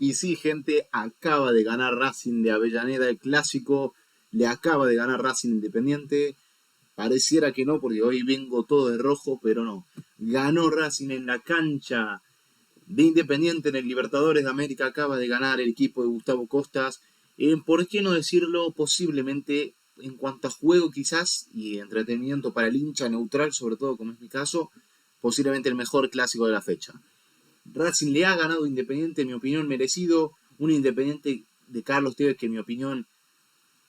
Y sí, gente, acaba de ganar Racing de Avellaneda el clásico, le acaba de ganar Racing Independiente. Pareciera que no, porque hoy vengo todo de rojo, pero no. Ganó Racing en la cancha de Independiente en el Libertadores de América, acaba de ganar el equipo de Gustavo Costas. ¿Por qué no decirlo? Posiblemente en cuanto a juego quizás y entretenimiento para el hincha neutral, sobre todo como es mi caso, posiblemente el mejor clásico de la fecha. Racing le ha ganado Independiente, en mi opinión, merecido. Un Independiente de Carlos Tevez que, en mi opinión,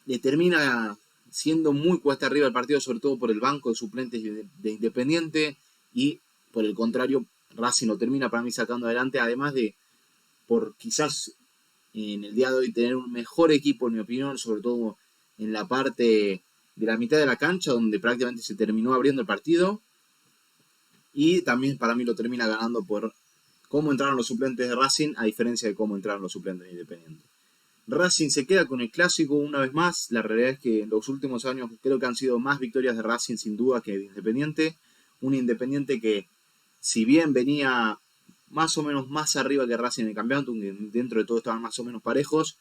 le termina siendo muy cuesta arriba el partido, sobre todo por el banco de suplentes de Independiente. Y por el contrario, Racing lo termina para mí sacando adelante, además de por quizás en el día de hoy tener un mejor equipo, en mi opinión, sobre todo en la parte de la mitad de la cancha, donde prácticamente se terminó abriendo el partido. Y también para mí lo termina ganando por cómo entraron los suplentes de Racing, a diferencia de cómo entraron los suplentes de Independiente. Racing se queda con el clásico una vez más. La realidad es que en los últimos años creo que han sido más victorias de Racing sin duda que de Independiente. Un Independiente que, si bien venía más o menos más arriba que Racing en el campeonato, dentro de todo estaban más o menos parejos,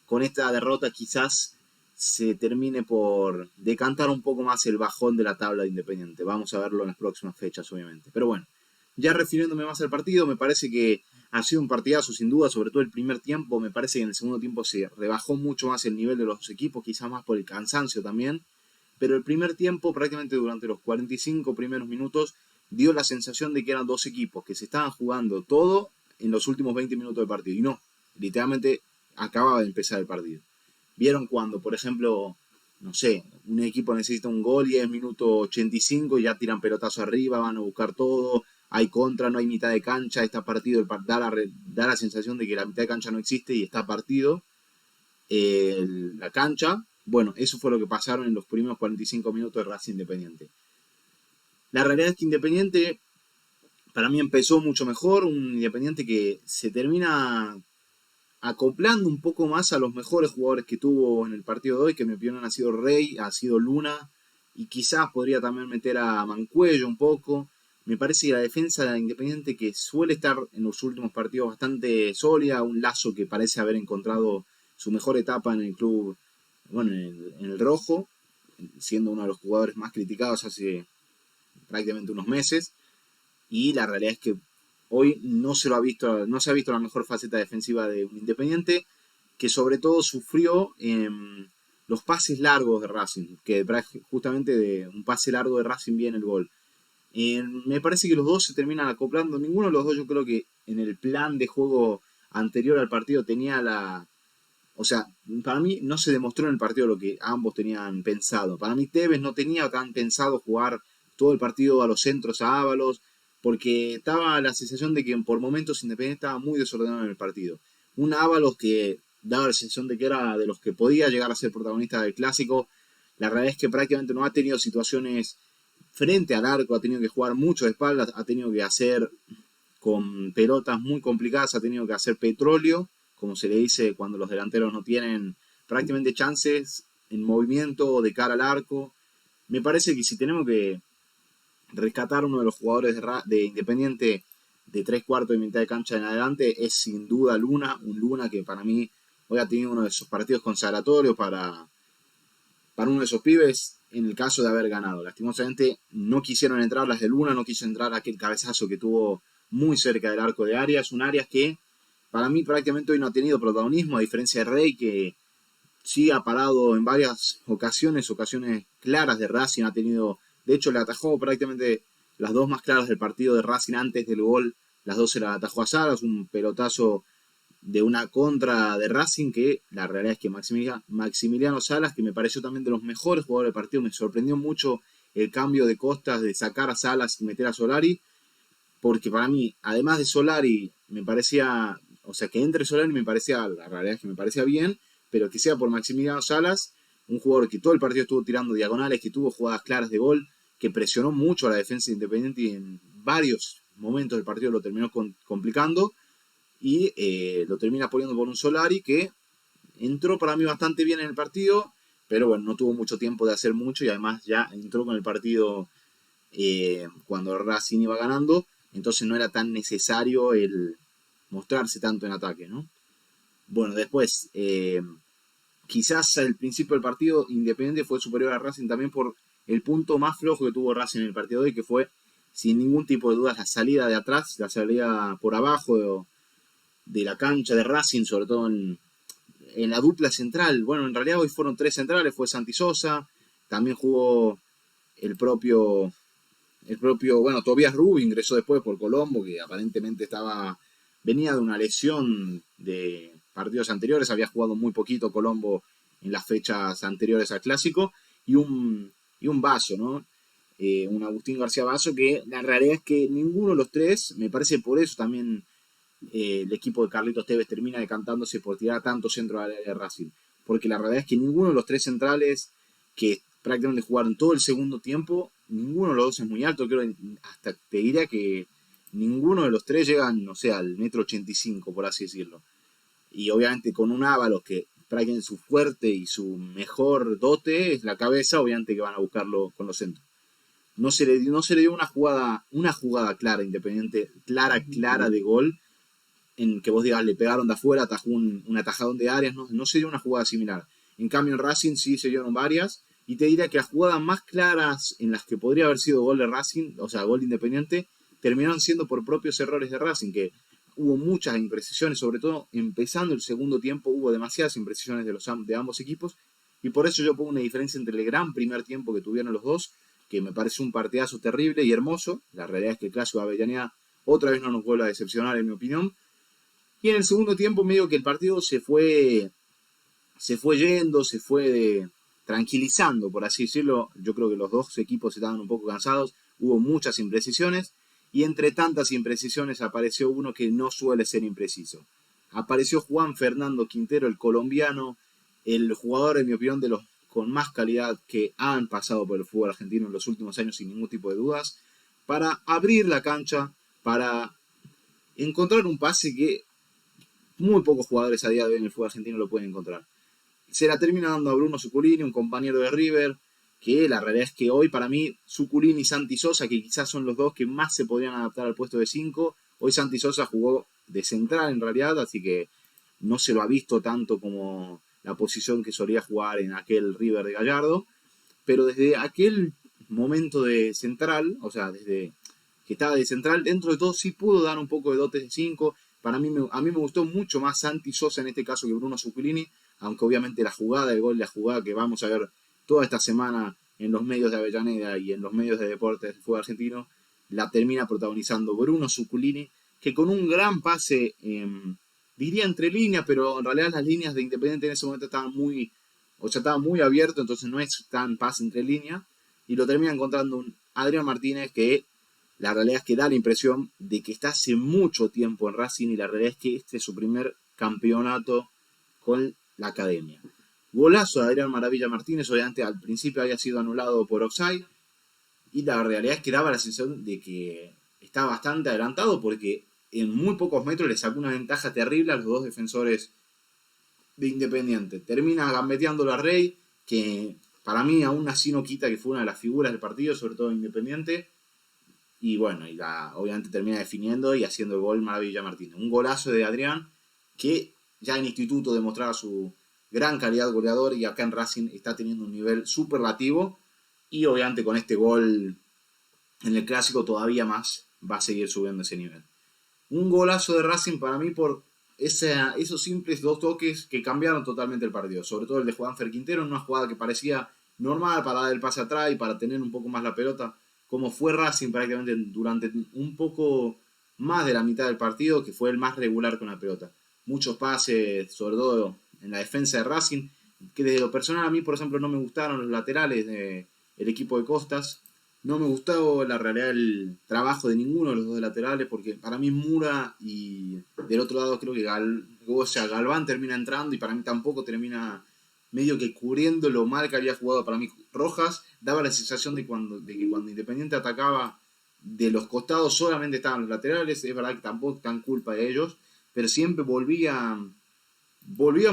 con esta derrota quizás se termine por decantar un poco más el bajón de la tabla de Independiente. Vamos a verlo en las próximas fechas, obviamente. Pero bueno, ya refiriéndome más al partido, me parece que ha sido un partidazo sin duda, sobre todo el primer tiempo. Me parece que en el segundo tiempo se rebajó mucho más el nivel de los equipos, quizás más por el cansancio también. Pero el primer tiempo, prácticamente durante los 45 primeros minutos, dio la sensación de que eran dos equipos que se estaban jugando todo en los últimos 20 minutos del partido. Y no, literalmente acababa de empezar el partido. Vieron cuando, por ejemplo, no sé, un equipo necesita un gol y es minuto 85 y ya tiran pelotazo arriba, van a buscar todo, hay contra, no hay mitad de cancha, está partido, da la sensación de que la mitad de cancha no existe y está partido la cancha. Bueno, eso fue lo que pasaron en los primeros 45 minutos de Racing Independiente. La realidad es que Independiente para mí empezó mucho mejor, un Independiente que se termina acoplando un poco más a los mejores jugadores que tuvo en el partido de hoy, que en mi opinión ha sido Rey, ha sido Luna, y quizás podría también meter a Mancuello un poco. Me parece que la defensa de Independiente, que suele estar en los últimos partidos bastante sólida, un Lazo que parece haber encontrado su mejor etapa en el club, bueno, en el rojo, siendo uno de los jugadores más criticados hace prácticamente unos meses. Y la realidad es que hoy no se lo ha visto, no se ha visto la mejor faceta defensiva de un Independiente, que sobre todo sufrió los pases largos de Racing, que justamente de un pase largo de Racing viene el gol. Me parece que los dos se terminan acoplando, ninguno de los dos yo creo que en el plan de juego anterior al partido tenía la... O sea, para mí no se demostró en el partido lo que ambos tenían pensado. Para mí Tevez no tenía tan pensado jugar todo el partido a los centros a Ábalos, porque estaba la sensación de que por momentos Independiente estaba muy desordenado en el partido. Un Ábalos que daba la sensación de que era de los que podía llegar a ser protagonista del clásico. La realidad es que prácticamente no ha tenido situaciones frente al arco, ha tenido que jugar mucho de espaldas, ha tenido que hacer con pelotas muy complicadas, ha tenido que hacer petróleo, como se le dice cuando los delanteros no tienen prácticamente chances en movimiento o de cara al arco. Me parece que si tenemos que rescatar uno de los jugadores de Independiente de tres cuartos de mitad de cancha en adelante, es sin duda Luna, un Luna que para mí hoy ha tenido uno de esos partidos consagratorios para uno de esos pibes en el caso de haber ganado. Lastimosamente no quisieron entrar las de Luna, no quiso entrar aquel cabezazo que tuvo muy cerca del arco de Arias, un Arias que para mí prácticamente hoy no ha tenido protagonismo, a diferencia de Rey, que sí ha parado en varias ocasiones claras de Racing, ha tenido, de hecho le atajó prácticamente las dos más claras del partido de Racing antes del gol, las dos se las atajó a Salas, un pelotazo de una contra de Racing que la realidad es que Maximiliano Salas, que me pareció también de los mejores jugadores del partido, me sorprendió mucho el cambio de Costas de sacar a Salas y meter a Solari, porque para mí, además de Solari, me parecía, o sea, que entre Solari me parecía, la realidad es que me parecía bien, pero que sea por Maximiliano Salas, un jugador que todo el partido estuvo tirando diagonales, que tuvo jugadas claras de gol, que presionó mucho a la defensa de Independiente y en varios momentos del partido lo terminó complicando y lo termina poniendo por un Solari que entró para mí bastante bien en el partido, pero bueno, no tuvo mucho tiempo de hacer mucho y además ya entró con el partido cuando Racing iba ganando, entonces no era tan necesario el mostrarse tanto en ataque, ¿no? Bueno, después, quizás al principio del partido Independiente fue superior a Racing también por el punto más flojo que tuvo Racing en el partido de hoy, que fue sin ningún tipo de dudas la salida de atrás, la salida por abajo de la cancha de Racing, sobre todo en la dupla central. Bueno, en realidad hoy fueron tres centrales, fue Santi Sosa, también jugó el propio, bueno, Tobias Rubio ingresó después por Colombo, que aparentemente venía de una lesión de partidos anteriores, había jugado muy poquito Colombo en las fechas anteriores al Clásico, y un Vaso, ¿no? Un Agustín García Vaso, que la realidad es que ninguno de los tres, me parece por eso también el equipo de Carlitos Tevez termina decantándose por tirar tanto centro al área de Racing. Porque la realidad es que ninguno de los tres centrales que prácticamente jugaron todo el segundo tiempo, ninguno de los dos es muy alto. Creo que hasta te diría que ninguno de los tres llegan, no sé, al 1,85 m, por así decirlo. Y obviamente con un Ábalos que prácticamente su fuerte y su mejor dote es la cabeza, obviamente que van a buscarlo con los centros. No se le dio una jugada clara, Independiente, clara de gol, en que vos digas, le pegaron de afuera, atajó un atajadón de áreas, no se dio una jugada similar. En cambio, en Racing sí se dieron varias, y te diría que las jugadas más claras en las que podría haber sido gol de Racing, o sea, gol de Independiente, terminaron siendo por propios errores de Racing, que hubo muchas imprecisiones, sobre todo empezando el segundo tiempo, hubo demasiadas imprecisiones de ambos equipos, y por eso yo pongo una diferencia entre el gran primer tiempo que tuvieron los dos, que me parece un partidazo terrible y hermoso. La realidad es que el Clásico de Avellaneda otra vez no nos vuelve a decepcionar, en mi opinión. Y en el segundo tiempo, medio que el partido se fue yendo, se fue tranquilizando, por así decirlo. Yo creo que los dos equipos estaban un poco cansados, hubo muchas imprecisiones, y entre tantas imprecisiones apareció uno que no suele ser impreciso. Apareció Juan Fernando Quintero, el colombiano, el jugador, en mi opinión, de los con más calidad que han pasado por el fútbol argentino en los últimos años, sin ningún tipo de dudas, para abrir la cancha, para encontrar un pase que muy pocos jugadores a día de hoy en el fútbol argentino lo pueden encontrar. Se la termina dando a Bruno Zuculini, un compañero de River, que la realidad es que hoy para mí Zuculini y Santi Sosa, que quizás son los dos que más se podrían adaptar al puesto de 5, hoy Santi Sosa jugó de central en realidad, así que no se lo ha visto tanto como la posición que solía jugar en aquel River de Gallardo, pero desde aquel momento de central, o sea, desde que estaba de central, dentro de todo sí pudo dar un poco de dotes de 5. A mí me gustó mucho más Santi Sosa en este caso que Bruno Zuculini, aunque obviamente el gol, la jugada que vamos a ver toda esta semana en los medios de Avellaneda y en los medios de deportes del fútbol argentino, la termina protagonizando Bruno Zuculini, que con un gran pase, diría entre líneas, pero en realidad las líneas de Independiente en ese momento estaban muy abierto, entonces no es tan pase entre líneas, y lo termina encontrando un Adrián Martínez que la realidad es que da la impresión de que está hace mucho tiempo en Racing, y la realidad es que este es su primer campeonato con la academia. Golazo de Adrián Maravilla Martínez, obviamente al principio había sido anulado por offside, y la realidad es que daba la sensación de que está bastante adelantado, porque en muy pocos metros le sacó una ventaja terrible a los dos defensores de Independiente. Termina gambeteando a Rey, que para mí aún así no quita que fue una de las figuras del partido, sobre todo Independiente. Y bueno, obviamente termina definiendo y haciendo el gol Maravilla Martínez. Un golazo de Adrián, que ya en instituto demostraba su gran calidad goleador, y acá en Racing está teniendo un nivel superlativo. Y obviamente con este gol en el Clásico todavía más va a seguir subiendo ese nivel. Un golazo de Racing para mí por esos simples dos toques que cambiaron totalmente el partido. Sobre todo el de Juan Quintero en una jugada que parecía normal para dar el pase atrás y para tener un poco más la pelota, como fue Racing prácticamente durante un poco más de la mitad del partido, que fue el más regular con la pelota. Muchos pases, sobre todo en la defensa de Racing, que desde lo personal a mí, por ejemplo, no me gustaron los laterales del equipo de Costas. No me gustó la realidad el trabajo de ninguno de los dos laterales, porque para mí Mura, y del otro lado creo que Galván termina entrando, y para mí tampoco termina medio que cubriendo lo mal que había jugado. Para mí Rojas daba la sensación de que cuando Independiente atacaba de los costados solamente estaban los laterales. Es verdad que tampoco es tan culpa de ellos, pero siempre volvían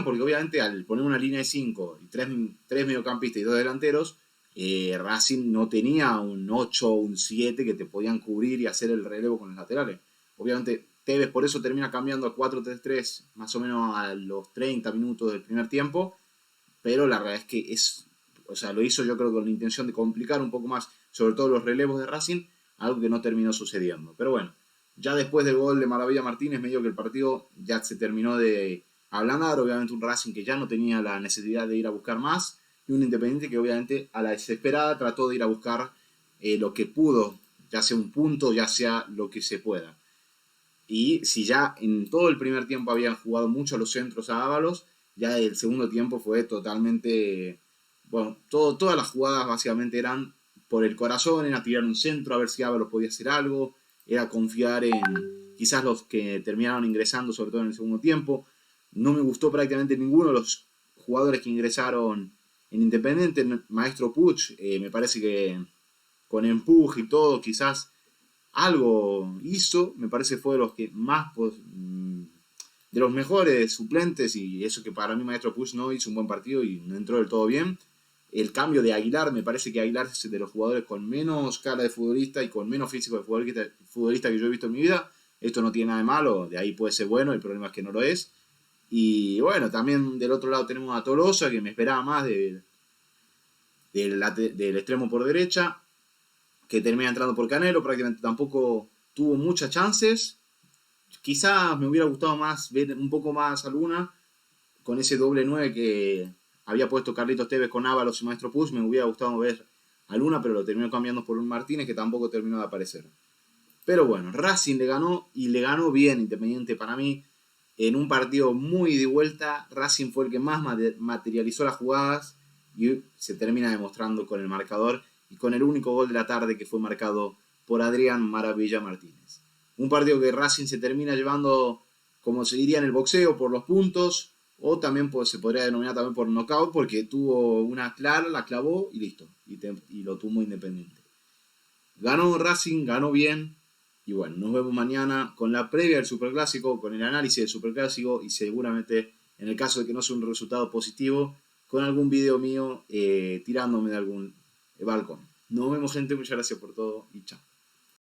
porque obviamente al poner una línea de 5 y tres mediocampistas y dos delanteros, Racing no tenía un 8 o un 7 que te podían cubrir y hacer el relevo con los laterales. Obviamente Tevez por eso termina cambiando a 4-3-3 más o menos a los 30 minutos del primer tiempo, pero la verdad es que o sea, lo hizo yo creo con la intención de complicar un poco más, sobre todo los relevos de Racing, algo que no terminó sucediendo. Pero bueno, ya después del gol de Maravilla Martínez, medio que el partido ya se terminó de ablandar, obviamente un Racing que ya no tenía la necesidad de ir a buscar más, y un Independiente que obviamente a la desesperada trató de ir a buscar lo que pudo, ya sea un punto, ya sea lo que se pueda. Y si ya en todo el primer tiempo habían jugado mucho a los centros a Ábalos, ya el segundo tiempo fue totalmente... Bueno, todas las jugadas básicamente eran por el corazón, era tirar un centro a ver si Ábalos podía hacer algo, era confiar en quizás los que terminaron ingresando, sobre todo en el segundo tiempo. No me gustó prácticamente ninguno de los jugadores que ingresaron en Independiente. Maestro Puch, me parece que con empuje y todo, quizás algo hizo, me parece fue de los que más, de los mejores suplentes, y eso que para mí Maestro Puch no hizo un buen partido y no entró del todo bien. El cambio de Aguilar, me parece que Aguilar es de los jugadores con menos cara de futbolista y con menos físico de futbolista que yo he visto en mi vida. Esto no tiene nada de malo, de ahí puede ser bueno, el problema es que no lo es. Y bueno, también del otro lado tenemos a Tolosa, que me esperaba más del extremo por derecha, que termina entrando por Canelo, prácticamente tampoco tuvo muchas chances. Quizás me hubiera gustado más ver un poco más a Luna con ese doble 9 que había puesto Carlitos Tevez con Ábalos y Maestro Puch. Me hubiera gustado ver a Luna, pero lo terminó cambiando por un Martínez que tampoco terminó de aparecer. Pero bueno, Racing le ganó y le ganó bien, Independiente para mí. En un partido muy de vuelta, Racing fue el que más materializó las jugadas y se termina demostrando con el marcador y con el único gol de la tarde que fue marcado por Adrián Maravilla Martínez. Un partido que Racing se termina llevando, como se diría en el boxeo, por los puntos, o también se podría denominar también por knockout, porque tuvo una clara, la clavó y listo, y lo tumbó Independiente. Ganó Racing, ganó bien, y bueno, nos vemos mañana con la previa del Superclásico, con el análisis del Superclásico y seguramente, en el caso de que no sea un resultado positivo, con algún video mío tirándome de algún balcón. Nos vemos, gente, muchas gracias por todo y chao.